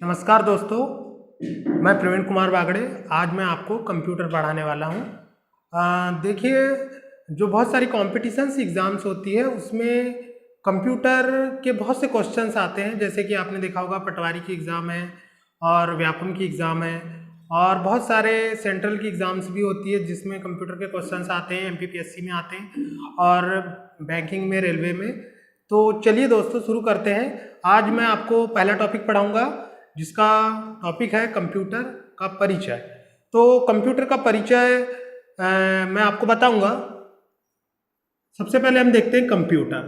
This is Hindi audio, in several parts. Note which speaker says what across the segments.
Speaker 1: नमस्कार दोस्तों, मैं प्रवीण कुमार बागड़े। आज मैं आपको कंप्यूटर पढ़ाने वाला हूँ। देखिए, जो बहुत सारी कॉम्पिटिशन्स एग्ज़ाम्स होती है उसमें कंप्यूटर के बहुत से क्वेश्चंस आते हैं। जैसे कि आपने देखा होगा पटवारी की एग्ज़ाम है और व्यापम की एग्ज़ाम है और बहुत सारे सेंट्रल की एग्ज़ाम्स भी होती है जिसमें कंप्यूटर के क्वेश्चंस आते हैं। MPPSC में आते हैं और बैंकिंग में, रेलवे में। तो चलिए दोस्तों शुरू करते हैं। आज मैं आपको पहला टॉपिक पढ़ाऊँगा जिसका टॉपिक है कंप्यूटर का परिचय। तो कंप्यूटर का परिचय मैं आपको बताऊंगा। सबसे पहले हम देखते हैं कंप्यूटर।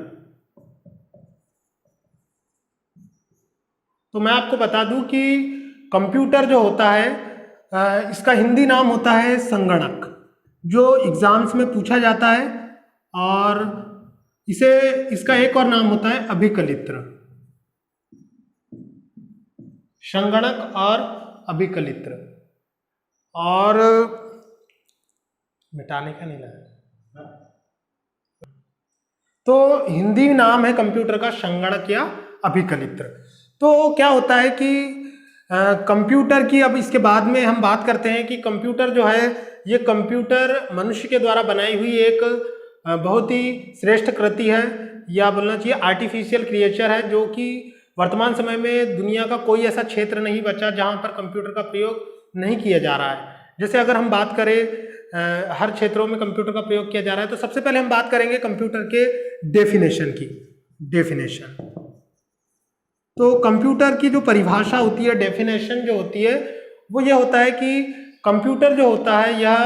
Speaker 1: तो मैं आपको बता दूं कि कंप्यूटर जो होता है इसका हिंदी नाम होता है संगणक, जो एग्जाम्स में पूछा जाता है। और इसका एक और नाम होता है अभिकलित्र, संगणक और अभिकलित्र। और मिटाने का नहीं लगा, तो हिंदी नाम है कंप्यूटर का संगणक या अभिकलित्र। तो क्या होता है कि कंप्यूटर की, अब इसके बाद में हम बात करते हैं कि कंप्यूटर जो है, ये कंप्यूटर मनुष्य के द्वारा बनाई हुई एक बहुत ही श्रेष्ठ कृति है, या बोलना चाहिए आर्टिफिशियल क्रिएचर है, जो कि वर्तमान समय में दुनिया का कोई ऐसा क्षेत्र नहीं बचा जहां पर कंप्यूटर का प्रयोग नहीं किया जा रहा है। जैसे अगर हम बात करें हर क्षेत्रों में कंप्यूटर का प्रयोग किया जा रहा है, तो सबसे पहले हम बात करेंगे कंप्यूटर के डेफिनेशन की। डेफिनेशन, तो कंप्यूटर की जो परिभाषा होती है, डेफिनेशन जो होती है, वो ये होता है कि कंप्यूटर जो होता है यह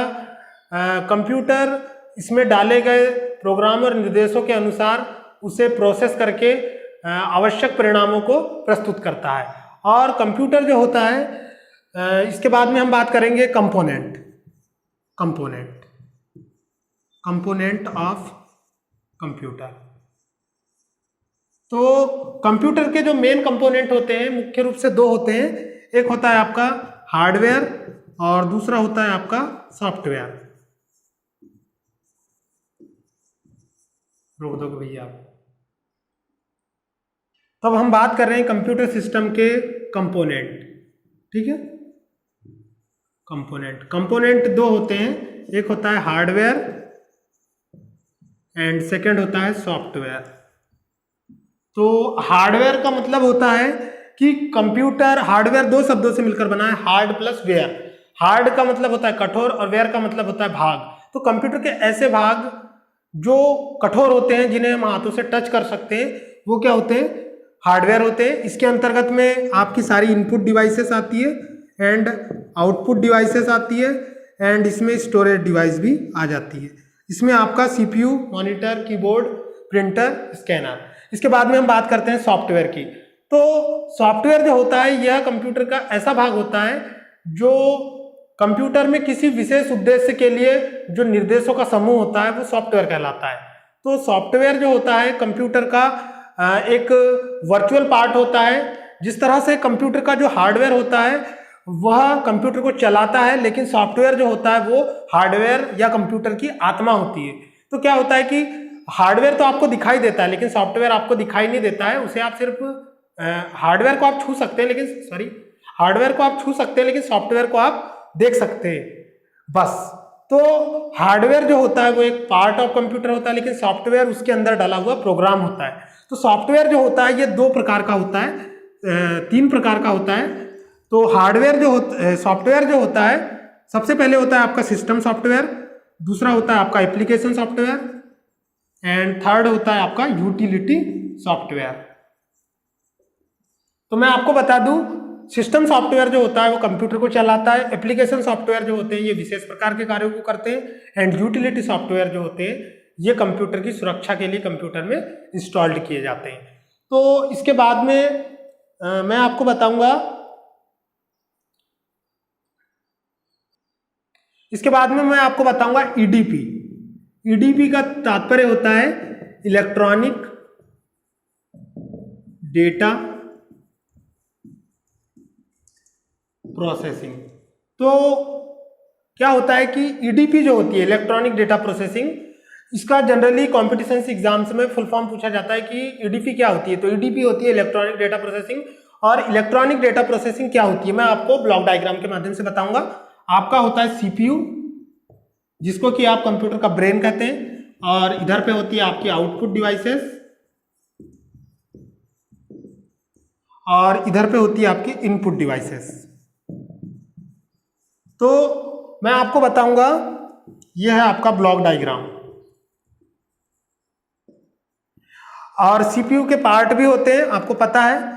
Speaker 1: कंप्यूटर इसमें डाले गए प्रोग्राम और निर्देशों के अनुसार उसे प्रोसेस करके आवश्यक परिणामों को प्रस्तुत करता है। और कंप्यूटर जो होता है, इसके बाद में हम बात करेंगे कंपोनेंट ऑफ कंप्यूटर। तो कंप्यूटर के जो मेन कंपोनेंट होते हैं, मुख्य रूप से दो होते हैं। एक होता है आपका हार्डवेयर और दूसरा होता है आपका सॉफ्टवेयर। रोक दो भैया। तब हम बात कर रहे हैं कंप्यूटर सिस्टम के कंपोनेंट। ठीक है, कंपोनेंट दो होते हैं, एक होता है हार्डवेयर एंड सेकंड होता है सॉफ्टवेयर। तो हार्डवेयर का मतलब होता है कि कंप्यूटर, हार्डवेयर दो शब्दों से मिलकर बना है, हार्ड प्लस वेयर। हार्ड का मतलब होता है कठोर और वेयर का मतलब होता है भाग। तो कंप्यूटर के ऐसे भाग जो कठोर होते हैं, जिन्हें हम हाथों से टच कर सकते हैं, वो क्या होते हैं? हार्डवेयर होते हैं। इसके अंतर्गत में आपकी सारी इनपुट डिवाइसेस आती है एंड आउटपुट डिवाइसेस आती है एंड इसमें स्टोरेज डिवाइस भी आ जाती है। इसमें आपका CPU, monitor, keyboard, printer, scanner. इसके बाद में हम बात करते हैं सॉफ्टवेयर की। तो सॉफ्टवेयर जो होता है, यह कंप्यूटर का ऐसा भाग होता है जो कंप्यूटर में किसी विशेष उद्देश्य के लिए जो निर्देशों का समूह होता है, वो सॉफ्टवेयर कहलाता है। तो सॉफ्टवेयर जो होता है कंप्यूटर का एक वर्चुअल पार्ट होता है। जिस तरह से कंप्यूटर का जो हार्डवेयर होता है वह कंप्यूटर को चलाता है, लेकिन सॉफ्टवेयर जो होता है वो हार्डवेयर या कंप्यूटर की आत्मा होती है। तो क्या होता है कि हार्डवेयर तो आपको दिखाई देता है, लेकिन सॉफ्टवेयर आपको दिखाई नहीं देता है। उसे आप सिर्फ हार्डवेयर को आप छू सकते हैं, लेकिन सॉफ्टवेयर को आप देख सकते हैं बस। तो हार्डवेयर जो होता है वो एक पार्ट ऑफ कंप्यूटर होता है, लेकिन सॉफ्टवेयर उसके अंदर डाला हुआ प्रोग्राम होता है। तो सॉफ्टवेयर जो होता है ये दो प्रकार का होता है, तीन प्रकार का होता है। तो सॉफ्टवेयर जो होता है, सबसे पहले होता है आपका सिस्टम सॉफ्टवेयर, दूसरा होता है आपका एप्लीकेशन सॉफ्टवेयर एंड थर्ड होता है आपका यूटिलिटी सॉफ्टवेयर। तो मैं आपको बता दूं, सिस्टम सॉफ्टवेयर जो होता है वो कंप्यूटर को चलाता है, एप्लीकेशन सॉफ्टवेयर जो होते हैं ये विशेष प्रकार के कार्यों को करते हैं एंड यूटिलिटी सॉफ्टवेयर जो होते हैं ये कंप्यूटर की सुरक्षा के लिए कंप्यूटर में इंस्टॉल्ड किए जाते हैं। तो इसके बाद में मैं आपको बताऊंगा, ईडीपी का तात्पर्य होता है इलेक्ट्रॉनिक डेटा प्रोसेसिंग। तो क्या होता है कि ईडीपी जो होती है, इलेक्ट्रॉनिक डेटा प्रोसेसिंग, इसका जनरली कॉम्पिटिशन एग्जाम्स में फुल फॉर्म पूछा जाता है कि ईडीपी क्या होती है। तो ईडीपी होती है इलेक्ट्रॉनिक डेटा प्रोसेसिंग और इलेक्ट्रॉनिक डेटा प्रोसेसिंग क्या होती है मैं आपको ब्लॉक डायग्राम के माध्यम से बताऊंगा। आपका होता है सीपीयू, जिसको कि आप कंप्यूटर का ब्रेन कहते हैं, और इधर पे होती है आपकी आउटपुट डिवाइसेस, और इधर पे होती है आपकी इनपुट डिवाइसेस। तो मैं आपको बताऊंगा, यह है आपका ब्लॉक डायग्राम। और सीपीयू के पार्ट भी होते हैं, आपको पता है,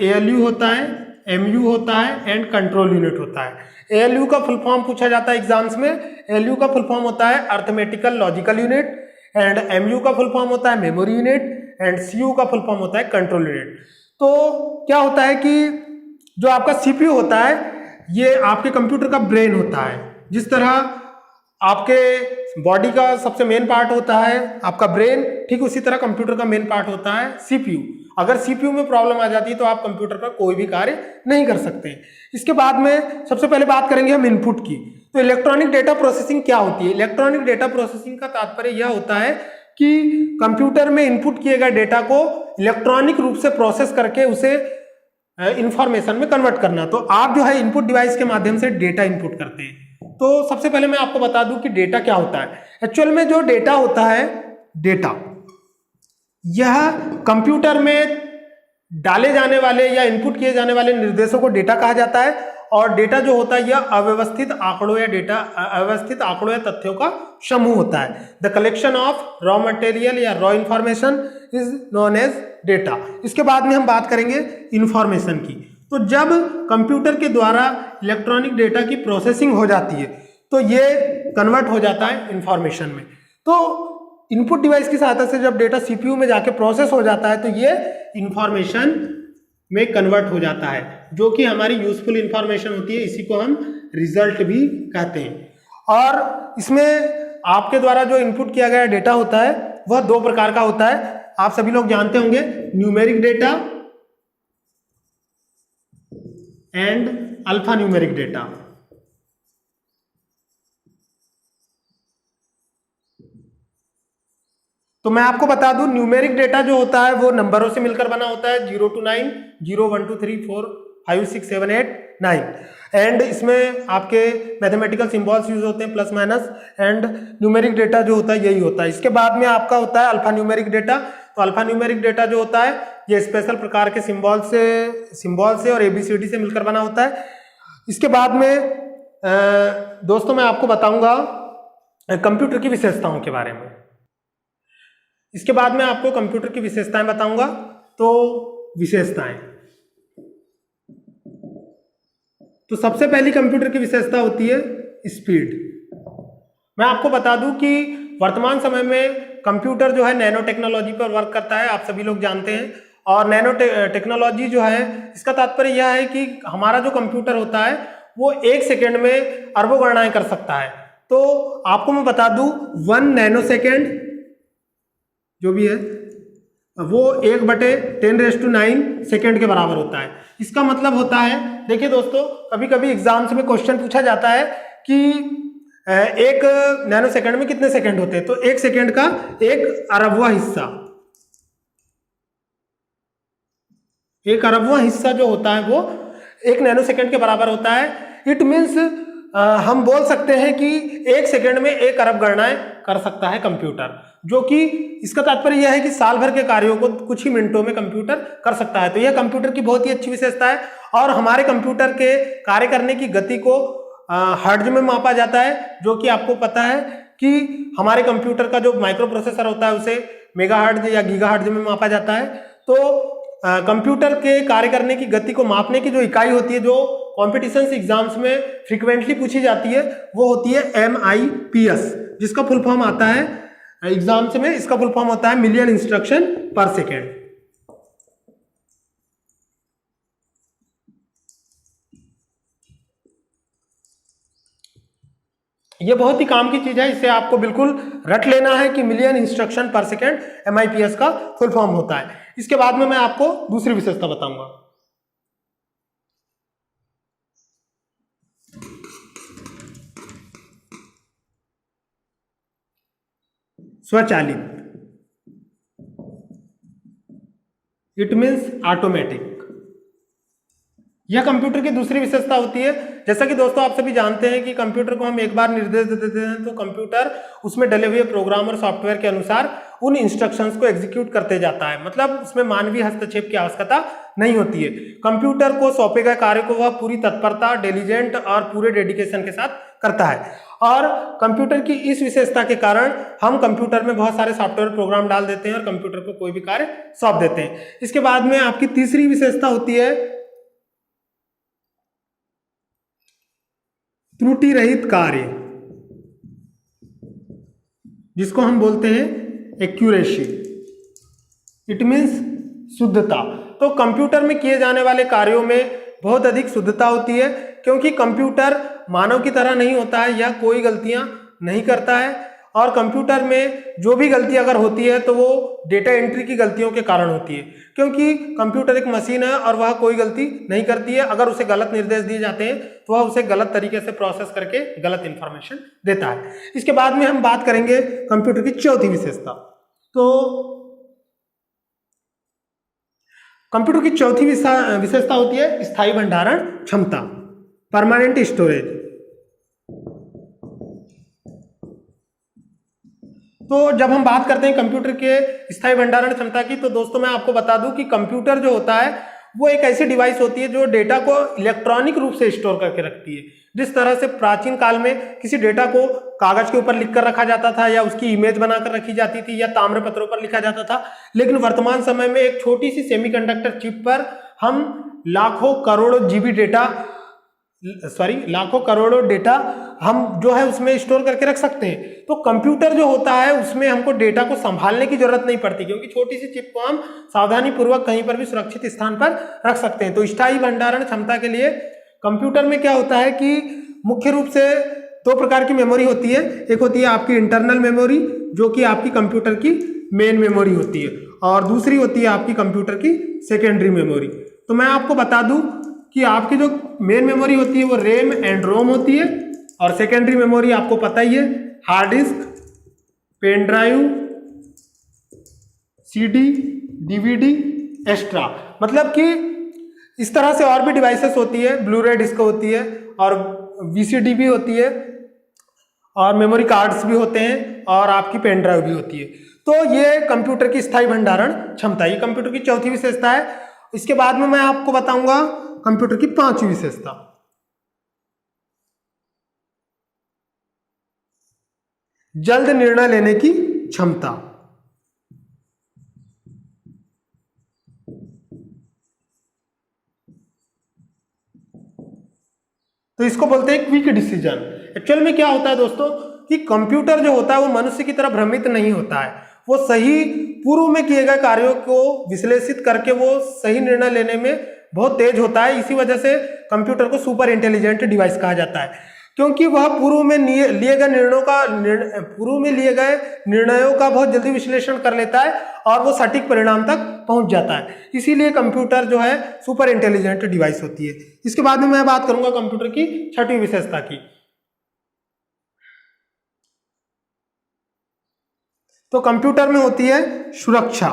Speaker 1: एएलयू होता है, एमयू होता है एंड कंट्रोल यूनिट होता है। एएलयू का फुल फॉर्म पूछा जाता है एग्जाम्स में। एएलयू का फुल फॉर्म होता है arithmetical logical unit, and MU का फुल फॉर्म होता है मेमोरी यूनिट, एंड सीयू का फुल फॉर्म होता है कंट्रोल यूनिट। तो क्या होता है कि जो आपका सीपीयू होता है ये आपके कंप्यूटर का ब्रेन होता है। जिस तरह आपके बॉडी का सबसे मेन पार्ट होता है आपका ब्रेन, ठीक उसी तरह कंप्यूटर का मेन पार्ट होता है सीपीयू। अगर सीपीयू में प्रॉब्लम आ जाती है तो आप कंप्यूटर पर कोई भी कार्य नहीं कर सकते। इसके बाद में सबसे पहले बात करेंगे हम इनपुट की। तो इलेक्ट्रॉनिक डेटा प्रोसेसिंग क्या होती है? इलेक्ट्रॉनिक डेटा प्रोसेसिंग का तात्पर्य यह होता है कि कंप्यूटर में इनपुट किए गए डेटा को इलेक्ट्रॉनिक रूप से प्रोसेस करके उसे इंफॉर्मेशन में कन्वर्ट करना। तो आप जो है इनपुट डिवाइस के माध्यम से डेटा इनपुट करते हैं। तो सबसे पहले मैं आपको बता दूं कि डेटा क्या होता है। एक्चुअल में जो डेटा होता है, डेटा यह कंप्यूटर में डाले जाने वाले या इनपुट किए जाने वाले निर्देशों को डेटा कहा जाता है। और डेटा जो होता है यह अव्यवस्थित आंकड़ों या तथ्यों का समूह होता है। The collection of raw material या raw information is known as data. इसके बाद में हम बात करेंगे इंफॉर्मेशन की। तो जब कंप्यूटर के द्वारा इलेक्ट्रॉनिक डेटा की प्रोसेसिंग हो जाती है तो ये कन्वर्ट हो जाता है इंफॉर्मेशन में। तो इनपुट डिवाइस की सहायता से जब डेटा सीपीयू में जाके प्रोसेस हो जाता है तो ये इंफॉर्मेशन में कन्वर्ट हो जाता है, जो कि हमारी यूजफुल इंफॉर्मेशन होती है। इसी को हम रिजल्ट भी कहते हैं। और इसमें आपके द्वारा जो इनपुट किया गया डेटा होता है वह दो प्रकार का होता है। आप सभी लोग जानते होंगे, numeric data and alpha numeric data. तो मैं आपको बता दूं, न्यूमेरिक डेटा जो होता है वो नंबरों से मिलकर बना होता है, 0 to 9, 0 1 2 3 4 5 6 7 8 9। एंड इसमें आपके मैथमेटिकल सिंबल्स यूज होते हैं, plus minus. And numeric data जो होता है यही होता है। इसके बाद में आपका होता है अल्फा न्यूमेरिक डेटा। तो अल्फा न्यूमेरिक डेटा जो होता है ये स्पेशल प्रकार के सिंबल से और एबीसीडी से मिलकर बना होता है। इसके बाद में दोस्तों मैं आपको बताऊंगा कंप्यूटर की विशेषताओं के बारे में। इसके बाद में आपको कंप्यूटर की विशेषताएं बताऊंगा। तो विशेषताएं, तो सबसे पहली कंप्यूटर की विशेषता होती है स्पीड। मैं आपको बता दूं कि वर्तमान समय में कंप्यूटर जो है नैनो टेक्नोलॉजी पर वर्क करता है, आप सभी लोग जानते हैं। और नैनो टेक्नोलॉजी जो है इसका तात्पर्य यह है कि हमारा जो कंप्यूटर होता है वो 1 सेकेंड में अरबों गणनाएं कर सकता है। तो आपको मैं बता दूं 1 नैनो सेकेंड जो भी है वो 1/10�9 सेकेंड के बराबर होता है। इसका मतलब होता है, देखिए दोस्तों, कभी कभी एग्जाम्स में क्वेश्चन पूछा जाता है कि 1 नैनो सेकेंड में कितने सेकेंड होते हैं। तो 1 सेकेंड का 1 अरबवां हिस्सा, 1 अरबवां हिस्सा जो होता है वो 1 नैनो सेकेंड के बराबर होता है। इट मीन्स हम बोल सकते हैं कि 1 सेकेंड में 1 अरब गणनाएं कर सकता है कंप्यूटर, जो कि इसका तात्पर्य यह है कि साल भर के कार्यों को कुछ ही मिनटों में कंप्यूटर कर सकता है। तो यह कंप्यूटर की बहुत ही अच्छी विशेषता है। और हमारे कंप्यूटर के कार्य करने की गति को हर्ट्ज में मापा जाता है, जो कि आपको पता है कि हमारे कंप्यूटर का जो माइक्रो प्रोसेसर होता है उसे मेगाहर्ट्ज या गीगाहर्ट्ज में मापा जाता है। तो कंप्यूटर के कार्य करने की गति को मापने की जो इकाई होती है, जो कॉम्पिटिशन्स एग्जाम्स में फ्रीक्वेंटली पूछी जाती है, वो होती है MIPS, जिसका फुल फॉर्म आता है एग्जाम्स में, इसका फुल फॉर्म होता है मिलियन इंस्ट्रक्शन पर सेकेंड। ये बहुत ही काम की चीज है, इसे आपको बिल्कुल रट लेना है कि मिलियन इंस्ट्रक्शन पर सेकेंड MIPS का फुल फॉर्म होता है। इसके बाद में मैं आपको दूसरी विशेषता बताऊंगा, स्वचालित। It means automatic. यह कंप्यूटर की दूसरी विशेषता होती है। जैसा कि दोस्तों आप सभी जानते हैं कि कंप्यूटर को हम एक बार निर्देश दे देते हैं तो कंप्यूटर उसमें डले हुए प्रोग्राम और सॉफ्टवेयर के अनुसार उन इंस्ट्रक्शंस को एग्जीक्यूट करते जाता है, मतलब उसमें मानवीय हस्तक्षेप की आवश्यकता नहीं होती है। कंप्यूटर को सौंपे गए कार्य को वह पूरी तत्परता, डिलीजेंट और पूरे डेडिकेशन के साथ करता है। और कंप्यूटर की इस विशेषता के कारण हम कंप्यूटर में बहुत सारे सॉफ्टवेयर प्रोग्राम डाल देते हैं और कंप्यूटर को कोई भी कार्य सौंप देते हैं। इसके बाद में आपकी तीसरी विशेषता होती है त्रुटि रहित कार्य, जिसको हम बोलते हैं एक्यूरेसी। इट मीन्स शुद्धता। तो कंप्यूटर में किए जाने वाले कार्यों में बहुत अधिक शुद्धता होती है, क्योंकि कंप्यूटर मानव की तरह नहीं होता है, यह कोई गलतियां नहीं करता है। और कंप्यूटर में जो भी गलती अगर होती है तो वो डेटा एंट्री की गलतियों के कारण होती है, क्योंकि कंप्यूटर एक मशीन है और वह कोई गलती नहीं करती है। अगर उसे गलत निर्देश दिए जाते हैं तो वह उसे गलत तरीके से प्रोसेस करके गलत इंफॉर्मेशन देता है। इसके बाद में हम बात करेंगे कंप्यूटर की चौथी विशेषता। तो कंप्यूटर की चौथी विशेषता होती है स्थायी भंडारण क्षमता, परमानेंट स्टोरेज। तो जब हम बात करते हैं कंप्यूटर के स्थायी भंडारण क्षमता की, तो दोस्तों मैं आपको बता दूं कि कंप्यूटर जो होता है वो एक ऐसी डिवाइस होती है जो डेटा को इलेक्ट्रॉनिक रूप से स्टोर करके रखती है। जिस तरह से प्राचीन काल में किसी डेटा को कागज के ऊपर लिखकर रखा जाता था या उसकी इमेज बनाकर रखी जाती थी या ताम्रपत्रों पर लिखा जाता था, लेकिन वर्तमान समय में एक छोटी सी सेमीकंडक्टर चिप पर हम लाखों करोड़ों डेटा हम जो है उसमें स्टोर करके रख सकते हैं। तो कंप्यूटर जो होता है उसमें हमको डेटा को संभालने की जरूरत नहीं पड़ती, क्योंकि छोटी सी चिप को हम सावधानी पूर्वक कहीं पर भी सुरक्षित स्थान पर रख सकते हैं। तो स्थायी भंडारण क्षमता के लिए कंप्यूटर में क्या होता है कि मुख्य रूप से दो प्रकार की मेमोरी होती है। एक होती है आपकी इंटरनल मेमोरी, जो कि आपकी कंप्यूटर की मेन मेमोरी होती है, और दूसरी होती है आपकी कंप्यूटर की सेकेंडरी मेमोरी। तो मैं आपको बता दूं कि आपकी जो मेन मेमोरी होती है वो रैम एंड रोम होती है, और सेकेंडरी मेमोरी आपको पता ही है hard disk, pen drive, CD, DVD, extra. मतलब कि इस तरह से और भी डिवाइसेस होती है, ब्लूरे डिस्क होती है और वीसीडी भी होती है और मेमोरी कार्ड्स भी होते हैं और आपकी पेन ड्राइव भी होती है। तो ये कंप्यूटर की स्थायी भंडारण क्षमता, ये कंप्यूटर की चौथी विशेषता है। इसके बाद में मैं आपको बताऊंगा कंप्यूटर की पांचवी विशेषता, जल्द निर्णय लेने की क्षमता। तो इसको बोलते हैं क्विक डिसीजन। एक्चुअल में क्या होता है दोस्तों कि कंप्यूटर जो होता है वो मनुष्य की तरह भ्रमित नहीं होता है, वो सही पूर्व में किए गए कार्यों को विश्लेषित करके वो सही निर्णय लेने में बहुत तेज होता है। इसी वजह से कंप्यूटर को सुपर इंटेलिजेंट डिवाइस कहा जाता है, क्योंकि वह पूर्व में लिए गए निर्णयों का बहुत जल्दी विश्लेषण कर लेता है और वो सटीक परिणाम तक पहुंच जाता है। इसीलिए कंप्यूटर जो है सुपर इंटेलिजेंट डिवाइस होती है। इसके बाद में मैं बात करूंगा कंप्यूटर की छठी विशेषता की। तो कंप्यूटर में होती है सुरक्षा।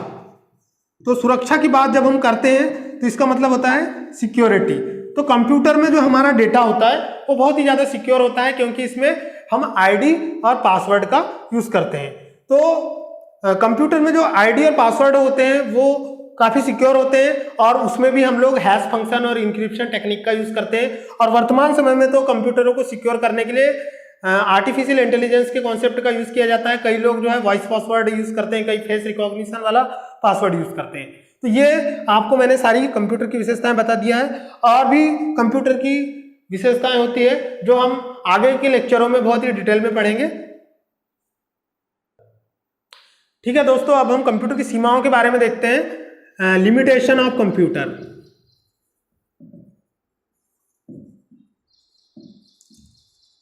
Speaker 1: तो सुरक्षा की बात जब हम करते हैं तो इसका मतलब होता है सिक्योरिटी। तो कंप्यूटर में जो हमारा डेटा होता है वो बहुत ही ज्यादा सिक्योर होता है, क्योंकि इसमें हम आईडी और पासवर्ड का यूज करते हैं। तो कंप्यूटर में जो आईडी और पासवर्ड होते हैं वो काफी सिक्योर होते हैं और उसमें भी हम लोग हैश फंक्शन और इंक्रिप्शन टेक्निक का यूज करते हैं। और वर्तमान समय में तो कंप्यूटरों को सिक्योर करने के लिए आर्टिफिशियल इंटेलिजेंस के कॉन्सेप्ट का यूज किया जाता है। कई लोग जो है वॉइस पासवर्ड यूज करते हैं, कई फेस रिकॉग्निशन वाला पासवर्ड यूज करते हैं। तो ये आपको मैंने सारी कंप्यूटर की विशेषताएं बता दिया है, और भी कंप्यूटर की विशेषताएं होती है जो हम आगे के लेक्चरों में बहुत ही डिटेल में पढ़ेंगे। ठीक है दोस्तों, अब हम कंप्यूटर की सीमाओं के बारे में देखते हैं। Limitation of computer.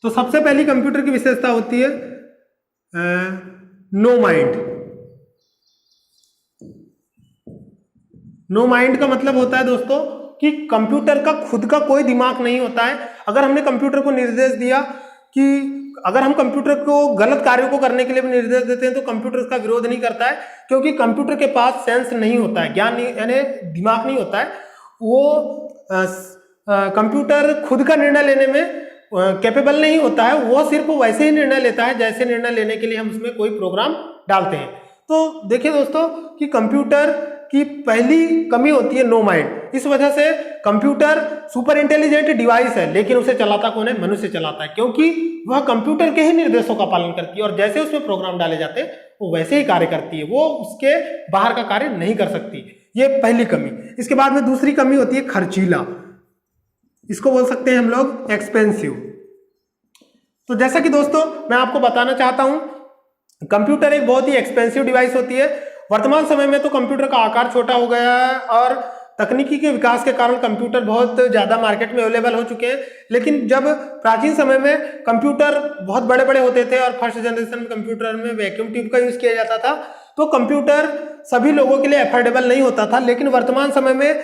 Speaker 1: तो सबसे पहली कंप्यूटर की विशेषता होती है नो माइंड। नो माइंड का मतलब होता है दोस्तों कि कंप्यूटर का खुद का कोई दिमाग नहीं होता है। अगर हमने कंप्यूटर को निर्देश दिया कि अगर हम कंप्यूटर को गलत कार्यों को करने के लिए भी निर्देश देते हैं तो कंप्यूटर उसका विरोध नहीं करता है, क्योंकि कंप्यूटर के पास सेंस नहीं होता है, ज्ञान नहीं, यानी दिमाग नहीं होता है। वो कंप्यूटर खुद का निर्णय लेने में कैपेबल नहीं होता है, वो सिर्फ वैसे ही निर्णय लेता है जैसे निर्णय लेने के लिए हम उसमें कोई प्रोग्राम डालते हैं। तो देखिए दोस्तों कि कंप्यूटर की पहली कमी होती है नो माइंड। इस वजह से कंप्यूटर सुपर इंटेलिजेंट डिवाइस है, लेकिन उसे चलाता कौन है? मनुष्य चलाता है, क्योंकि वह कंप्यूटर के ही निर्देशों का पालन करती है और जैसे उसमें प्रोग्राम डाले जाते हैं वो वैसे ही कार्य करती है, वो उसके बाहर का कार्य नहीं कर सकती। ये पहली कमी। इसके बाद में दूसरी कमी होती है खर्चीला, इसको बोल सकते हैं हम लोग एक्सपेंसिव। तो जैसा कि दोस्तों मैं आपको बताना चाहता हूं, कंप्यूटर एक बहुत ही एक्सपेंसिव डिवाइस होती है। वर्तमान समय में तो कंप्यूटर का आकार छोटा हो गया है और तकनीकी के विकास के कारण कंप्यूटर बहुत ज़्यादा मार्केट में अवेलेबल हो चुके हैं, लेकिन जब प्राचीन समय में कंप्यूटर बहुत बड़े बड़े होते थे और फर्स्ट जनरेशन में कंप्यूटर में वैक्यूम ट्यूब का यूज़ किया जाता था, तो कंप्यूटर सभी लोगों के लिए अफोर्डेबल नहीं होता था। लेकिन वर्तमान समय में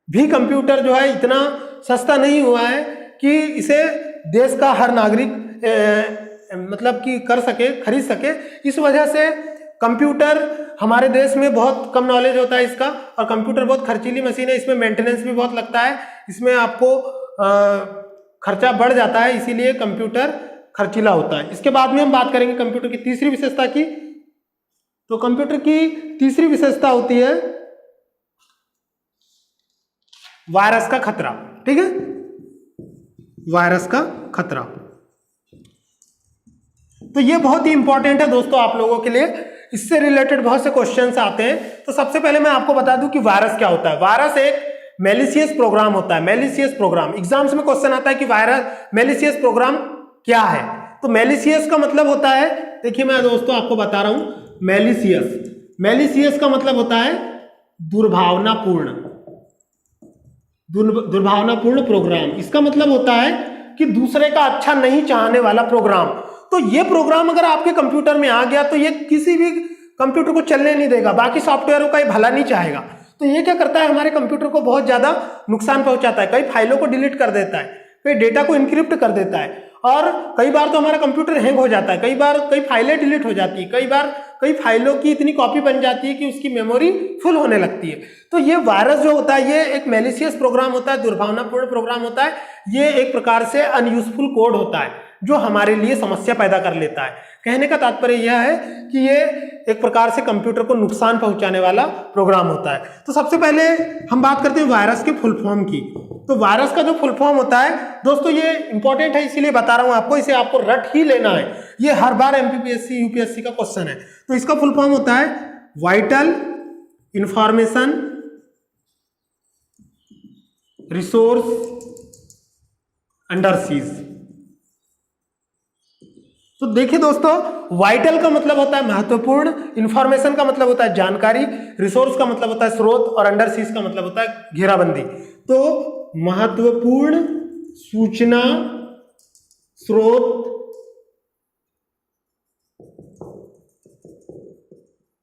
Speaker 1: भी कंप्यूटर जो है इतना सस्ता नहीं हुआ है कि इसे देश का हर नागरिक मतलब कि कर सके, खरीद सके। इस वजह से कंप्यूटर हमारे देश में बहुत कम नॉलेज होता है इसका, और कंप्यूटर बहुत खर्चीली मशीन है, इसमें मेंटेनेंस भी बहुत लगता है, इसमें आपको खर्चा बढ़ जाता है, इसीलिए कंप्यूटर खर्चीला होता है। इसके बाद में हम बात करेंगे कंप्यूटर की तीसरी विशेषता की। तो कंप्यूटर की तीसरी विशेषता होती है वायरस का खतरा। ठीक है, वायरस का खतरा। तो ये बहुत ही इंपॉर्टेंट है दोस्तों आप लोगों के लिए, इससे रिलेटेड बहुत से क्वेश्चंस आते हैं। तो सबसे पहले मैं आपको बता दूं कि वायरस क्या होता है। वायरस एक मैलिशियस प्रोग्राम होता है, मैलिशियस प्रोग्राम। एग्जाम्स में क्वेश्चन आता है कि वायरस मैलिशियस प्रोग्राम क्या है। तो मैलिशियस का मतलब होता है, देखिए मैं दोस्तों आपको बता रहा हूं, मैलिशियस का मतलब होता है दुर्भावनापूर्ण प्रोग्राम। इसका मतलब होता है कि दूसरे का अच्छा नहीं चाहने वाला प्रोग्राम। तो ये प्रोग्राम अगर आपके कंप्यूटर में आ गया तो ये किसी भी कंप्यूटर को चलने नहीं देगा, बाकी सॉफ्टवेयरों का ये भला नहीं चाहेगा। तो ये क्या करता है, हमारे कंप्यूटर को बहुत ज्यादा नुकसान पहुंचाता है। कई फाइलों को डिलीट कर देता है, कई डेटा को इनक्रिप्ट कर देता है, और कई बार तो हमारा कंप्यूटर हैंग हो जाता है, कई बार कई फाइलें डिलीट हो जाती है, कई बार कई फाइलों की इतनी कॉपी बन जाती है कि उसकी मेमोरी फुल होने लगती है। तो ये वायरस जो होता है ये एक मैलिशियस प्रोग्राम होता है, दुर्भावनापूर्ण प्रोग्राम होता है। ये एक प्रकार से अनयूजफुल कोड होता है जो हमारे लिए समस्या पैदा कर लेता है। कहने का तात्पर्य यह है कि ये एक प्रकार से कंप्यूटर को नुकसान पहुंचाने वाला प्रोग्राम होता है। तो सबसे पहले हम बात करते हैं वायरस के फुल फॉर्म की। तो वायरस का जो फुल फॉर्म होता है दोस्तों ये इंपॉर्टेंट है, इसीलिए बता रहा हूं आपको, इसे आपको रट ही लेना है। ये हर बार एमपीपीएससी यूपीएससी का क्वेश्चन है। तो इसका फुल फॉर्म होता है vital information resource under seize. तो देखिए दोस्तों, वाइटल का मतलब होता है महत्वपूर्ण, इंफॉर्मेशन का मतलब होता है जानकारी, रिसोर्स का मतलब होता है स्रोत, और अंडर सीज का मतलब होता है घेराबंदी। तो महत्वपूर्ण सूचना स्रोत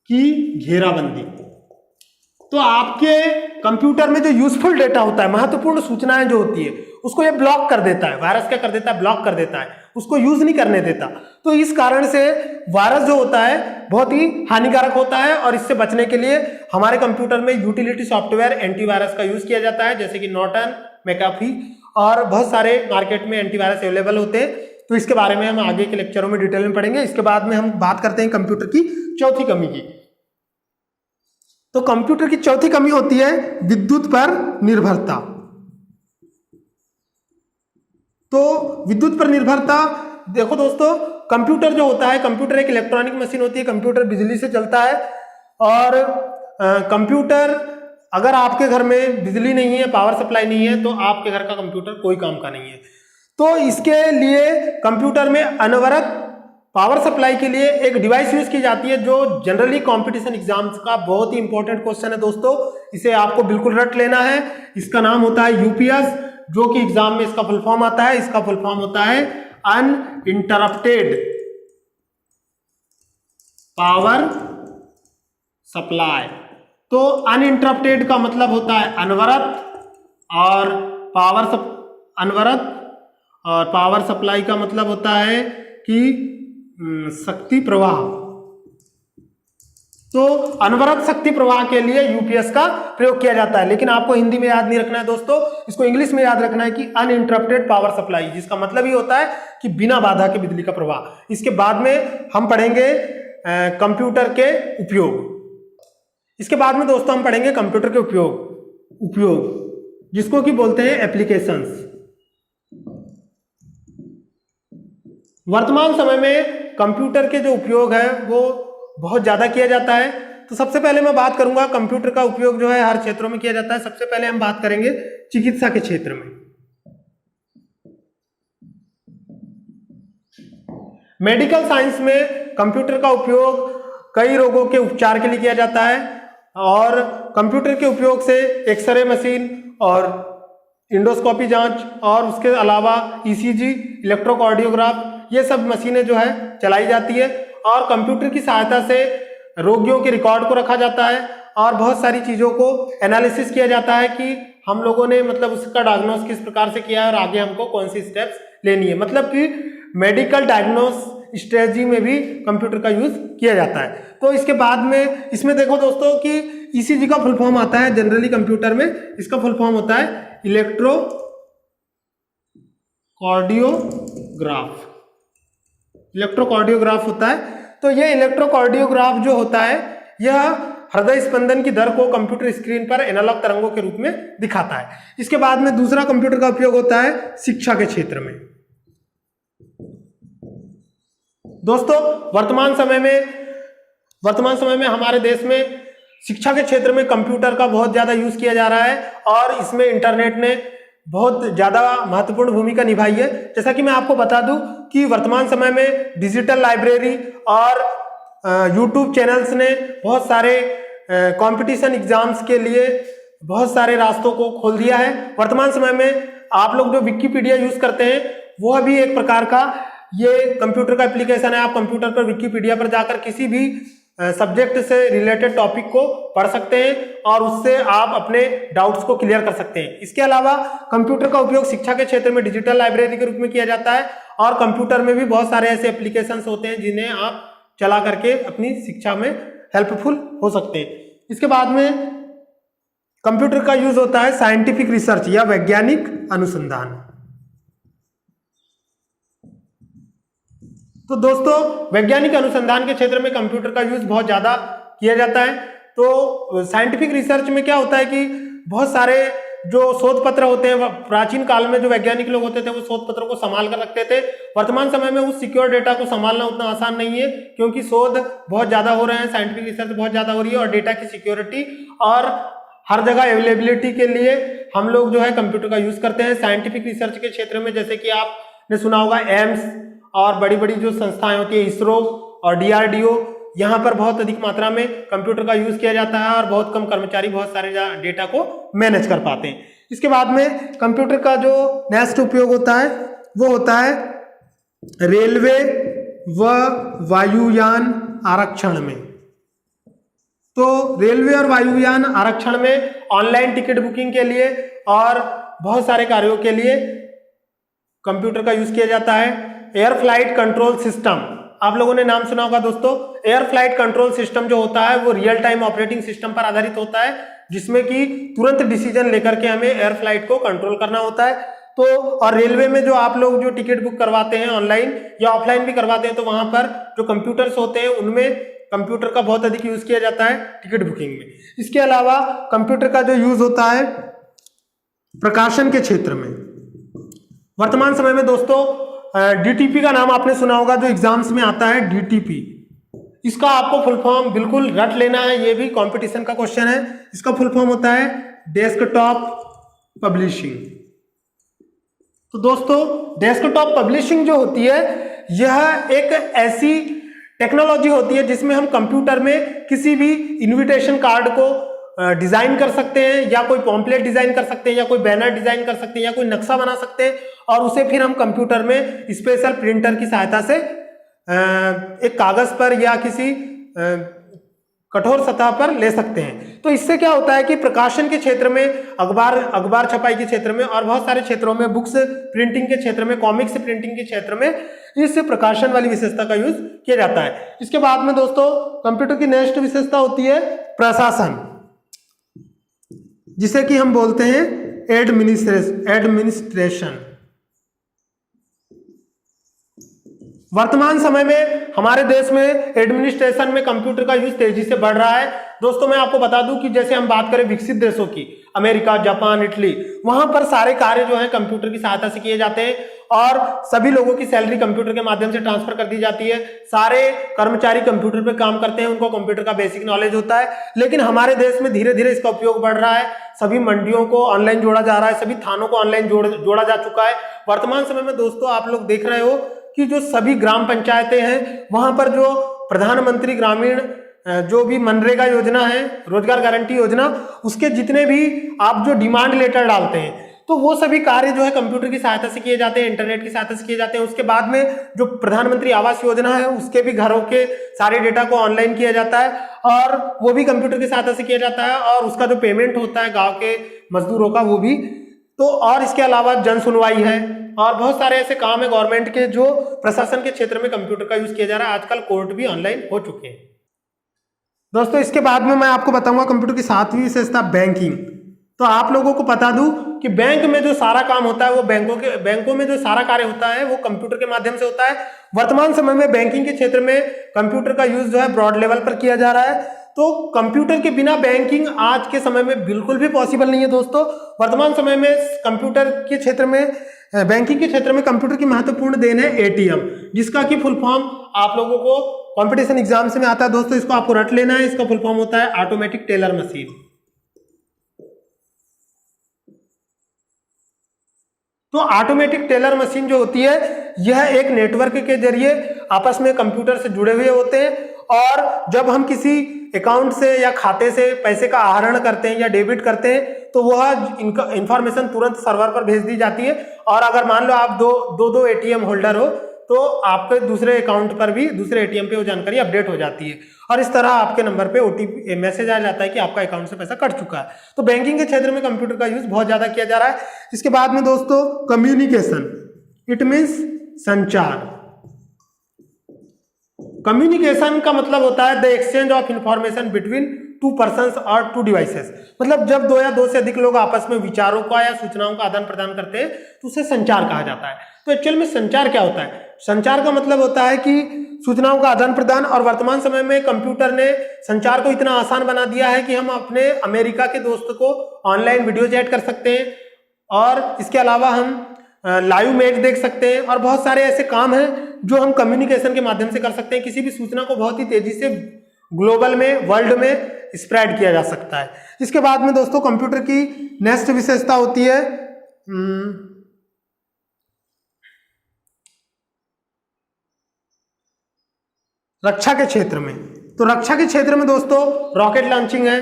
Speaker 1: की घेराबंदी। तो आपके कंप्यूटर में जो यूजफुल डेटा होता है, महत्वपूर्ण सूचनाएं जो होती है, उसको ये ब्लॉक कर देता है। वायरस क्या कर देता है, ब्लॉक कर देता है, उसको यूज नहीं करने देता। तो इस कारण से वायरस जो होता है बहुत ही हानिकारक होता है, और इससे बचने के लिए हमारे कंप्यूटर में यूटिलिटी सॉफ्टवेयर एंटीवायरस का यूज किया जाता है, जैसे कि नॉर्टन, मैकाफी, और बहुत सारे मार्केट में एंटीवायरस अवेलेबल होते हैं। तो इसके बारे में हम आगे के लेक्चरों में डिटेल में पढ़ेंगे। इसके बाद में हम बात करते हैं कंप्यूटर की चौथी कमी की। तो कंप्यूटर की चौथी कमी होती है विद्युत पर निर्भरता। तो विद्युत पर निर्भरता, देखो दोस्तों, कंप्यूटर जो होता है, कंप्यूटर एक इलेक्ट्रॉनिक मशीन होती है, कंप्यूटर बिजली से चलता है। और कंप्यूटर अगर आपके घर में बिजली नहीं है, पावर सप्लाई नहीं है, तो आपके घर का कंप्यूटर कोई काम का नहीं है। तो इसके लिए कंप्यूटर में अनवरत पावर सप्लाई के लिए एक डिवाइस यूज की जाती है, जो जनरली कंपटीशन एग्जाम्स का बहुत ही इंपॉर्टेंट क्वेश्चन है दोस्तों, इसे आपको बिल्कुल रट लेना है। इसका नाम होता है यूपीएस, जो कि एग्जाम में इसका फुल फॉर्म आता है। इसका फुल फॉर्म होता है अनइंटरप्टेड पावर सप्लाई। तो अनइंटरप्टेड का मतलब होता है अनवरत, और पावर सप्लाई का मतलब होता है कि शक्ति प्रवाह। तो अनवरत शक्ति प्रवाह के लिए यूपीएस का प्रयोग किया जाता है। लेकिन आपको हिंदी में याद नहीं रखना है दोस्तों, इसको इंग्लिश में याद रखना है कि अनइंटरप्टेड पावर सप्लाई, जिसका मतलब ये होता है कि बिना बाधा के बिजली का प्रवाह। इसके बाद में हम पढ़ेंगे कंप्यूटर के उपयोग। इसके बाद में दोस्तों हम पढ़ेंगे कंप्यूटर के उपयोग जिसको कि बोलते हैं एप्लीकेशंस। वर्तमान समय में कंप्यूटर के जो उपयोग है वो बहुत ज़्यादा किया जाता है। तो सबसे पहले मैं बात करूंगा कंप्यूटर का उपयोग जो है हर क्षेत्रों में किया जाता है। सबसे पहले हम बात करेंगे चिकित्सा के क्षेत्र में। मेडिकल साइंस में कंप्यूटर का उपयोग कई रोगों के उपचार के लिए किया जाता है और कंप्यूटर के उपयोग से एक्सरे मशीन और इंडोस्कोपी जांच और उसके अलावा ईसीजी, इलेक्ट्रोकार्डियोग्राफ, ये सब मशीनें जो है चलाई जाती है और कंप्यूटर की सहायता से रोगियों के रिकॉर्ड को रखा जाता है और बहुत सारी चीज़ों को एनालिसिस किया जाता है कि हम लोगों ने मतलब उसका डायग्नोस किस प्रकार से किया है और आगे हमको कौन सी स्टेप्स लेनी है। मतलब कि मेडिकल डायग्नोस स्ट्रेटजी में भी कंप्यूटर का यूज किया जाता है। तो इसके बाद में इसमें देखो दोस्तों कि ईसीजी का फुल फॉर्म आता है जनरली कंप्यूटर में, इसका फुल फॉर्म होता है इलेक्ट्रो कार्डियोग्राफ होता है। तो ये इलेक्ट्रोकार्डियोग्राफ जो होता है यह हृदय स्पंदन की दर को कंप्यूटर स्क्रीन पर एनालॉग तरंगों के रूप में दिखाता है। इसके बाद में दूसरा कंप्यूटर का उपयोग होता है शिक्षा के क्षेत्र में। दोस्तों वर्तमान समय में हमारे देश में शिक्षा के क्षेत्र में कंप्यूटर का बहुत ज्यादा यूज किया जा रहा है और इसमें इंटरनेट ने बहुत ज्यादा महत्वपूर्ण भूमिका निभाई है। जैसा कि मैं आपको बता दूं कि वर्तमान समय में डिजिटल लाइब्रेरी और यूट्यूब चैनल्स ने बहुत सारे कंपटीशन एग्जाम्स के लिए बहुत सारे रास्तों को खोल दिया है। वर्तमान समय में आप लोग जो विकिपीडिया यूज करते हैं वह भी एक प्रकार का ये कंप्यूटर का एप्लीकेशन है। आप कंप्यूटर पर विकिपीडिया पर जाकर किसी भी सब्जेक्ट से रिलेटेड टॉपिक को पढ़ सकते हैं और उससे आप अपने डाउट्स को क्लियर कर सकते हैं। इसके अलावा कंप्यूटर का उपयोग शिक्षा के क्षेत्र में डिजिटल लाइब्रेरी के रूप में किया जाता है और कंप्यूटर में भी बहुत सारे ऐसे एप्लीकेशंस होते हैं जिन्हें आप चला करके अपनी शिक्षा में हेल्पफुल हो सकते हैं। इसके बाद में कंप्यूटर का यूज होता है साइंटिफिक रिसर्च या वैज्ञानिक अनुसंधान। तो दोस्तों वैज्ञानिक अनुसंधान के क्षेत्र में कंप्यूटर का यूज बहुत ज्यादा किया जाता है। तो साइंटिफिक रिसर्च में क्या होता है कि बहुत सारे जो शोध पत्र होते हैं, प्राचीन काल में जो वैज्ञानिक लोग होते थे वो शोध पत्रों को संभाल कर रखते थे। वर्तमान समय में उस सिक्योर डेटा को संभालना उतना आसान नहीं है क्योंकि शोध बहुत ज्यादा हो रहे हैं, साइंटिफिक रिसर्च बहुत ज्यादा हो रही है और डेटा की सिक्योरिटी और हर जगह अवेलेबिलिटी के लिए हम लोग जो है कंप्यूटर का यूज करते हैं। साइंटिफिक रिसर्च के क्षेत्र में जैसे कि आपने सुना होगा एम्स और बड़ी बड़ी जो संस्थाएं होती है इसरो और डीआरडीओ, यहाँ पर बहुत अधिक मात्रा में कंप्यूटर का यूज किया जाता है और बहुत कम कर्मचारी बहुत सारे डेटा को मैनेज कर पाते हैं। इसके बाद में कंप्यूटर का जो नेक्स्ट उपयोग होता है वो होता है रेलवे व वायुयान आरक्षण में। तो रेलवे और वायुयान आरक्षण में ऑनलाइन टिकट बुकिंग के लिए और बहुत सारे कार्यों के लिए कंप्यूटर का यूज किया जाता है। एयर फ्लाइट कंट्रोल सिस्टम, आप लोगों ने नाम सुना होगा दोस्तों। एयर फ्लाइट कंट्रोल सिस्टम जो होता है वो रियल टाइम ऑपरेटिंग सिस्टम पर आधारित होता है जिसमें कि तुरंत डिसीजन लेकर के हमें एयर फ्लाइट को कंट्रोल करना होता है। तो और रेलवे में जो आप लोग जो टिकट बुक करवाते हैं ऑनलाइन या ऑफलाइन भी करवाते हैं तो वहां पर जो कंप्यूटर्स होते हैं उनमें कंप्यूटर का बहुत अधिक यूज किया जाता है टिकट बुकिंग में। इसके अलावा कंप्यूटर का जो यूज होता है प्रकाशन के क्षेत्र में। वर्तमान समय में दोस्तों डीटीपी का नाम आपने सुना होगा, जो एग्जाम्स में आता है डीटीपी। इसका आपको फुल फॉर्म बिल्कुल रट लेना है, ये भी कंपटीशन का क्वेश्चन है। इसका फुल फॉर्म होता है डेस्कटॉप पब्लिशिंग। तो दोस्तों डेस्कटॉप पब्लिशिंग जो होती है यह एक ऐसी टेक्नोलॉजी होती है जिसमें हम कंप्यूटर में किसी भी इनविटेशन कार्ड को डिजाइन कर सकते हैं या कोई पॉम्पलेट डिजाइन कर सकते हैं या कोई बैनर डिजाइन कर सकते हैं या कोई नक्शा बना सकते हैं और उसे फिर हम कंप्यूटर में स्पेशल प्रिंटर की सहायता से एक कागज पर या किसी कठोर सतह पर ले सकते हैं। तो इससे क्या होता है कि प्रकाशन के क्षेत्र में, अखबार छपाई के क्षेत्र में और बहुत सारे क्षेत्रों में, बुक्स प्रिंटिंग के क्षेत्र में, कॉमिक्स प्रिंटिंग के क्षेत्र में इस प्रकाशन वाली विशेषता का यूज किया जाता है। इसके बाद में दोस्तों कंप्यूटर की नेक्स्ट विशेषता होती है प्रशासन, जिसे कि हम बोलते हैं एडमिनिस्ट्रेशन। वर्तमान समय में हमारे देश में एडमिनिस्ट्रेशन में कंप्यूटर का यूज तेजी से बढ़ रहा है। दोस्तों मैं आपको बता दूं कि जैसे हम बात करें विकसित देशों की, अमेरिका, जापान, इटली, वहां पर सारे कार्य जो है कंप्यूटर की सहायता से किए जाते हैं और सभी लोगों की सैलरी कंप्यूटर के माध्यम से ट्रांसफर कर दी जाती है। सारे कर्मचारी कंप्यूटर पे काम करते हैं, उनको कंप्यूटर का बेसिक नॉलेज होता है। लेकिन हमारे देश में धीरे धीरे इसका उपयोग बढ़ रहा है। सभी मंडियों को ऑनलाइन जोड़ा जा रहा है, सभी थानों को ऑनलाइन जोड़ा जा चुका है। वर्तमान समय में दोस्तों आप लोग देख रहे हो कि जो सभी ग्राम पंचायतें हैं वहां पर जो प्रधानमंत्री ग्रामीण जो भी मनरेगा योजना है, रोजगार गारंटी योजना, उसके जितने भी आप जो डिमांड लेटर डालते हैं तो वो सभी कार्य जो है कंप्यूटर की सहायता से किए जाते हैं, इंटरनेट की सहायता से किए जाते हैं। उसके बाद में जो प्रधानमंत्री आवास योजना है उसके भी घरों के सारे डेटा को ऑनलाइन किया जाता है और वो भी कंप्यूटर की सहायता से किया जाता है और उसका जो पेमेंट होता है गाँव के मजदूरों का वो भी। तो और इसके अलावा जन सुनवाई है और बहुत सारे ऐसे काम है गवर्नमेंट के जो प्रशासन के क्षेत्र में कंप्यूटर का यूज किया जा रहा है। आजकल कोर्ट भी ऑनलाइन हो चुके हैं। दोस्तों इसके बाद में मैं आपको बताऊंगा कंप्यूटर की 7वीं विशेषता बैंकिंग। तो आप लोगों को बता दूं कि बैंक में जो सारा काम होता है वो बैंकों में जो सारा कार्य होता है वो कंप्यूटर के माध्यम से होता है। वर्तमान समय में बैंकिंग के क्षेत्र में कंप्यूटर का यूज जो है ब्रॉड लेवल पर किया जा रहा है। तो कंप्यूटर के बिना बैंकिंग आज के समय में बिल्कुल भी पॉसिबल नहीं है। दोस्तों वर्तमान समय में कंप्यूटर के क्षेत्र में, बैंकिंग के क्षेत्र में कंप्यूटर की महत्वपूर्ण देन है एटीएम, जिसका कि फुल फॉर्म आप लोगों को कंपटीशन एग्जाम्स में आता है। दोस्तों इसको आपको रट लेना है। इसका फुल फॉर्म होता है ऑटोमेटिक टेलर मशीन। तो ऑटोमेटिक टेलर मशीन जो होती है यह एक नेटवर्क के जरिए आपस में कंप्यूटर से जुड़े हुए होते हैं और जब हम किसी अकाउंट से या खाते से पैसे का आहरण करते हैं या डेबिट करते हैं तो वह इंफॉर्मेशन तुरंत सर्वर पर भेज दी जाती है। और अगर मान लो आप दो एटीएम होल्डर हो तो आपके दूसरे अकाउंट पर भी, दूसरे एटीएम पे वो जानकारी अपडेट हो जाती है और इस तरह आपके नंबर पे ओटीपी मैसेज आ जाता है कि आपका अकाउंट से पैसा कट चुका है। तो बैंकिंग के क्षेत्र में कंप्यूटर का यूज बहुत ज्यादा किया जा रहा है। इसके बाद में दोस्तों कम्युनिकेशन, इट मीन्स संचार। कम्युनिकेशन का मतलब होता है the exchange of information between two persons और टू डिवाइसेस। मतलब जब दो या दो से अधिक लोग आपस में विचारों का या सूचनाओं का आदान प्रदान करते हैं तो उसे संचार कहा जाता है। तो एक्चुअल में संचार क्या होता है? संचार का मतलब होता है कि सूचनाओं का आदान प्रदान। और वर्तमान समय में कंप्यूटर ने संचार को इतना आसान बना दिया है कि हम अपने अमेरिका के दोस्त को ऑनलाइन वीडियो चैट कर सकते हैं और इसके अलावा हम लाइव मैच देख सकते हैं और बहुत सारे ऐसे काम हैं जो हम कम्युनिकेशन के माध्यम से कर सकते हैं। किसी भी सूचना को बहुत ही तेजी से ग्लोबल में, वर्ल्ड में स्प्रेड किया जा सकता है। इसके बाद में दोस्तों कंप्यूटर की नेक्स्ट विशेषता होती है रक्षा के क्षेत्र में। तो रक्षा के क्षेत्र में दोस्तों रॉकेट लॉन्चिंग है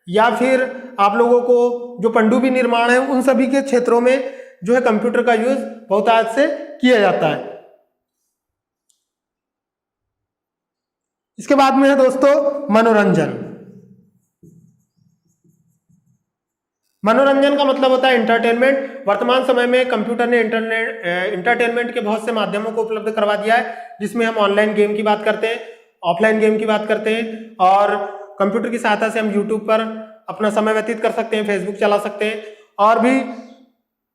Speaker 1: या फिर आप लोगों को जो पनडुब्बी निर्माण है, उन सभी के क्षेत्रों में जो है कंप्यूटर का यूज बहुत आज से किया जाता है। इसके बाद में है दोस्तों मनोरंजन। मनोरंजन का मतलब होता है इंटरटेनमेंट। वर्तमान समय में कंप्यूटर ने इंटरटेनमेंट के बहुत से माध्यमों को उपलब्ध करवा दिया है, जिसमें हम ऑनलाइन गेम की बात करते हैं, ऑफलाइन गेम की बात करते हैं और कंप्यूटर की सहायता से हम यूट्यूब पर अपना समय व्यतीत कर सकते हैं, फेसबुक चला सकते हैं और भी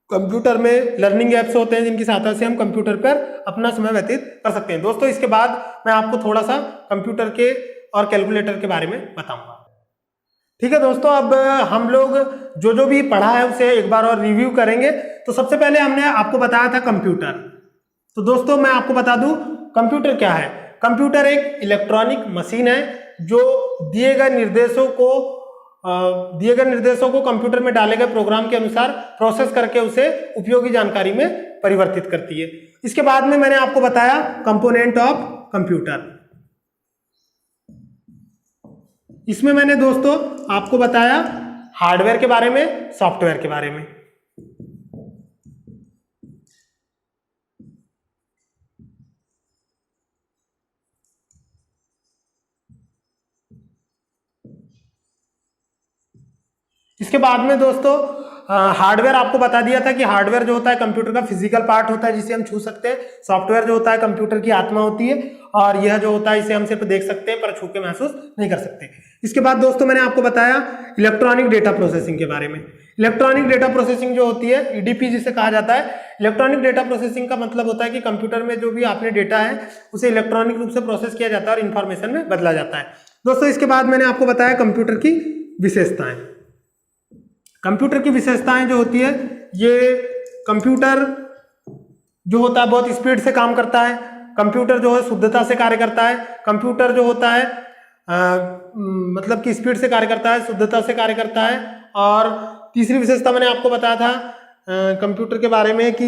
Speaker 1: कंप्यूटर में लर्निंग एप्स होते हैं जिनकी सहायता से हम कंप्यूटर पर अपना समय व्यतीत कर सकते हैं। दोस्तों इसके बाद मैं आपको थोड़ा सा कंप्यूटर के और कैलकुलेटर के बारे में बताऊंगा। ठीक है दोस्तों, अब हम लोग जो भी पढ़ा है उसे एक बार और रिव्यू करेंगे। तो सबसे पहले हमने आपको बताया था कंप्यूटर। तो दोस्तों मैं आपको बता दूं कंप्यूटर क्या है। कंप्यूटर एक इलेक्ट्रॉनिक मशीन है जो दिए गए निर्देशों को कंप्यूटर में डाले गए प्रोग्राम के अनुसार प्रोसेस करके उसे उपयोगी जानकारी में परिवर्तित करती है। इसके बाद में मैंने आपको बताया कंपोनेंट ऑफ कंप्यूटर। इसमें मैंने दोस्तों आपको बताया हार्डवेयर के बारे में, सॉफ्टवेयर के बारे में। इसके बाद में दोस्तों हार्डवेयर आपको बता दिया था कि हार्डवेयर जो होता है कंप्यूटर का फिजिकल पार्ट होता है जिसे हम छू सकते हैं। सॉफ्टवेयर जो होता है कंप्यूटर की आत्मा होती है, और यह जो होता है इसे हम सिर्फ देख सकते हैं पर छू के महसूस नहीं कर सकते। इसके बाद दोस्तों मैंने आपको बताया इलेक्ट्रॉनिक डेटा प्रोसेसिंग के बारे में। इलेक्ट्रॉनिक डेटा प्रोसेसिंग जो होती है ईडीपी जिसे कहा जाता है। इलेक्ट्रॉनिक डेटा प्रोसेसिंग का मतलब होता है कि कंप्यूटर में जो भी आपने डेटा है उसे इलेक्ट्रॉनिक रूप से प्रोसेस किया जाता है और इंफॉर्मेशन में बदला जाता है। दोस्तों इसके बाद मैंने आपको बताया कंप्यूटर की विशेषताएं। कंप्यूटर की विशेषताएं जो होती है, ये कंप्यूटर जो होता है बहुत स्पीड से काम करता है, कंप्यूटर जो है शुद्धता से कार्य करता है, कंप्यूटर जो होता है मतलब कि स्पीड से कार्य करता है, शुद्धता से कार्य करता है। और तीसरी विशेषता मैंने आपको बताया था कंप्यूटर के बारे में कि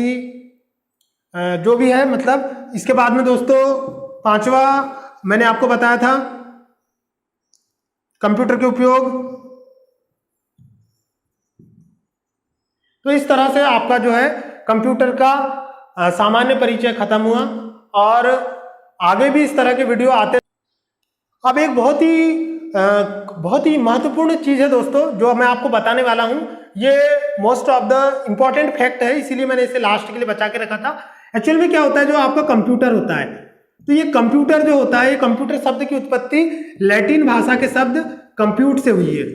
Speaker 1: जो भी है मतलब। इसके बाद में दोस्तों पांचवा मैंने आपको बताया था कंप्यूटर के उपयोग। तो इस तरह से आपका जो है कंप्यूटर का सामान्य परिचय खत्म हुआ, और आगे भी इस तरह के वीडियो आते। अब एक बहुत ही महत्वपूर्ण चीज है दोस्तों जो मैं आपको बताने वाला हूं। ये most of the important fact है, इसीलिए मैंने इसे लास्ट के लिए बचा के रखा था। एक्चुअल में क्या होता है, जो आपका कंप्यूटर होता है, तो ये कंप्यूटर जो होता है, ये कंप्यूटर शब्द की उत्पत्ति लैटिन भाषा के शब्द कंप्यूट से हुई है,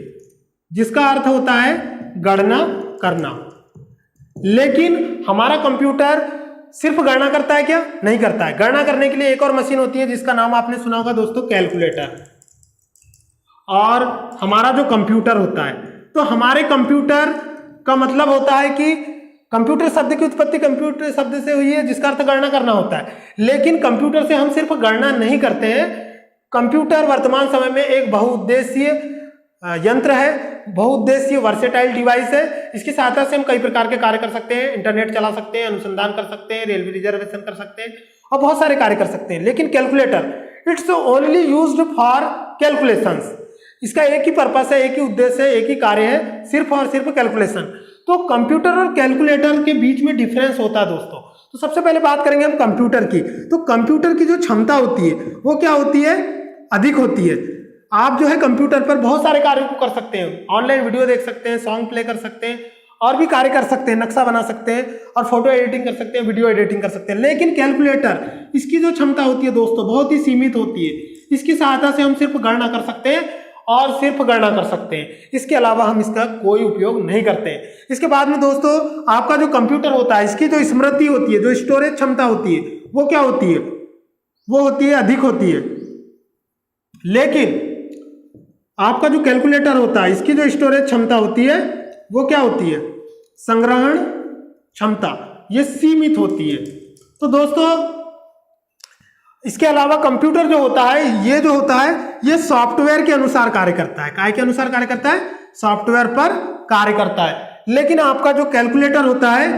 Speaker 1: जिसका अर्थ होता है गणना करना। लेकिन हमारा कंप्यूटर सिर्फ गणना करता है क्या? नहीं करता है। गणना करने के लिए एक और मशीन होती है जिसका नाम आपने सुना होगा दोस्तों, कैलकुलेटर। और हमारा जो कंप्यूटर होता है, तो हमारे कंप्यूटर का मतलब होता है कि कंप्यूटर शब्द की उत्पत्ति कंप्यूटर शब्द से हुई है जिसका अर्थ गणना करना होता है। लेकिन कंप्यूटर से हम सिर्फ गणना नहीं करते हैं। कंप्यूटर वर्तमान समय में एक बहुउद्देशीय यंत्र है, बहुउद्देशीय वर्सेटाइल डिवाइस है। इसकी सहायता से हम कई प्रकार के कार्य कर सकते हैं, इंटरनेट चला सकते हैं, अनुसंधान कर सकते हैं, रेलवे रिजर्वेशन कर सकते हैं और बहुत सारे कार्य कर सकते हैं। लेकिन calculator it's only used for calculations. इसका एक ही पर्पस है, एक ही उद्देश्य है, एक ही कार्य है, सिर्फ और सिर्फ कैलकुलेशन। तो कंप्यूटर और कैलकुलेटर के बीच में डिफरेंस होता है दोस्तों। तो सबसे पहले बात करेंगे हम कंप्यूटर की। तो कंप्यूटर की जो क्षमता होती है वो क्या होती है? अधिक होती है। आप जो है कंप्यूटर पर बहुत सारे कार्यों को कर सकते हैं, ऑनलाइन वीडियो देख सकते हैं, सॉन्ग प्ले कर सकते हैं और भी कार्य कर सकते हैं, नक्शा बना सकते हैं और फोटो एडिटिंग कर सकते हैं, वीडियो एडिटिंग कर सकते हैं। लेकिन कैलकुलेटर, इसकी जो क्षमता होती है दोस्तों बहुत ही सीमित होती है। इसकी सहायता से हम सिर्फ गणना कर सकते हैं और सिर्फ गणना कर सकते हैं, इसके अलावा हम इसका कोई उपयोग नहीं करते हैं। इसके बाद में दोस्तों आपका जो कंप्यूटर होता है, इसकी जो स्मृति होती है, जो स्टोरेज क्षमता होती है, वो क्या होती है? वो होती है अधिक होती है। लेकिन आपका जो कैलकुलेटर होता है, इसकी जो स्टोरेज क्षमता होती है वो क्या होती है? संग्रहण क्षमता, ये सीमित होती है। तो दोस्तों इसके अलावा कंप्यूटर जो होता है, ये जो होता है ये सॉफ्टवेयर के अनुसार कार्य करता है। काय के अनुसार कार्य करता है? सॉफ्टवेयर पर कार्य करता है। लेकिन आपका जो कैलकुलेटर होता है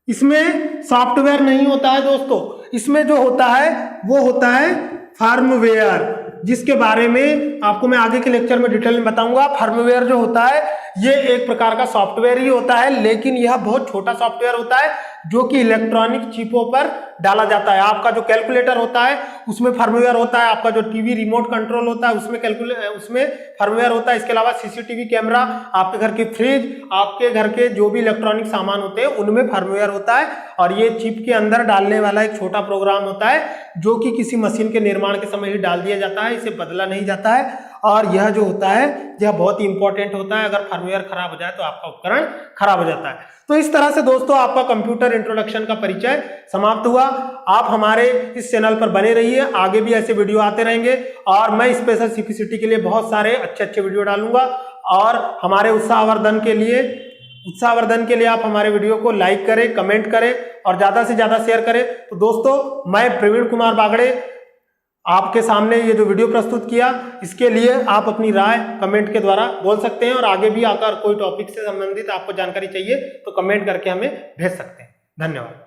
Speaker 1: इसमें सॉफ्टवेयर नहीं होता है दोस्तों। इसमें जो होता है वो होता है फर्मवेयर, जिसके बारे में आपको मैं आगे के लेक्चर में डिटेल में बताऊंगा। फर्मवेयर जो होता है ये एक प्रकार का सॉफ्टवेयर ही होता है, लेकिन यह बहुत छोटा सॉफ्टवेयर होता है जो कि इलेक्ट्रॉनिक चिपों पर डाला जाता है। आपका जो कैलकुलेटर होता है उसमें फर्मवेयर होता है, आपका जो टीवी रिमोट कंट्रोल होता है उसमें फर्मवेयर होता है। इसके अलावा सीसीटीवी कैमरा, आपके घर की फ्रिज, आपके घर के जो भी इलेक्ट्रॉनिक सामान होते हैं उनमें फर्मवेयर होता है। और ये चिप के अंदर डालने वाला एक छोटा प्रोग्राम होता है जो कि किसी मशीन के निर्माण के समय ही डाल दिया जाता है, इसे बदला नहीं जाता है। और यह जो होता है यह बहुत ही इंपॉर्टेंट होता है। अगर फर्मवेयर खराब हो जाए तो आपका उपकरण खराब हो जाता है। तो इस तरह से दोस्तों आपका कंप्यूटर इंट्रोडक्शन का परिचय समाप्त हुआ। आप हमारे इस चैनल पर बने रहिए, आगे भी ऐसे वीडियो आते रहेंगे और मैं स्पेशल सीपीसीटी के लिए बहुत सारे अच्छे वीडियो डालूंगा। और हमारे उत्साहवर्धन के लिए आप हमारे वीडियो को लाइक करें, कमेंट करें और ज्यादा से ज्यादा शेयर करें। तो दोस्तों मैं प्रवीण कुमार बागड़े आपके सामने ये जो वीडियो प्रस्तुत किया, इसके लिए आप अपनी राय कमेंट के द्वारा बोल सकते हैं। और आगे भी आकर कोई टॉपिक से संबंधित आपको जानकारी चाहिए तो कमेंट करके हमें भेज सकते हैं। धन्यवाद।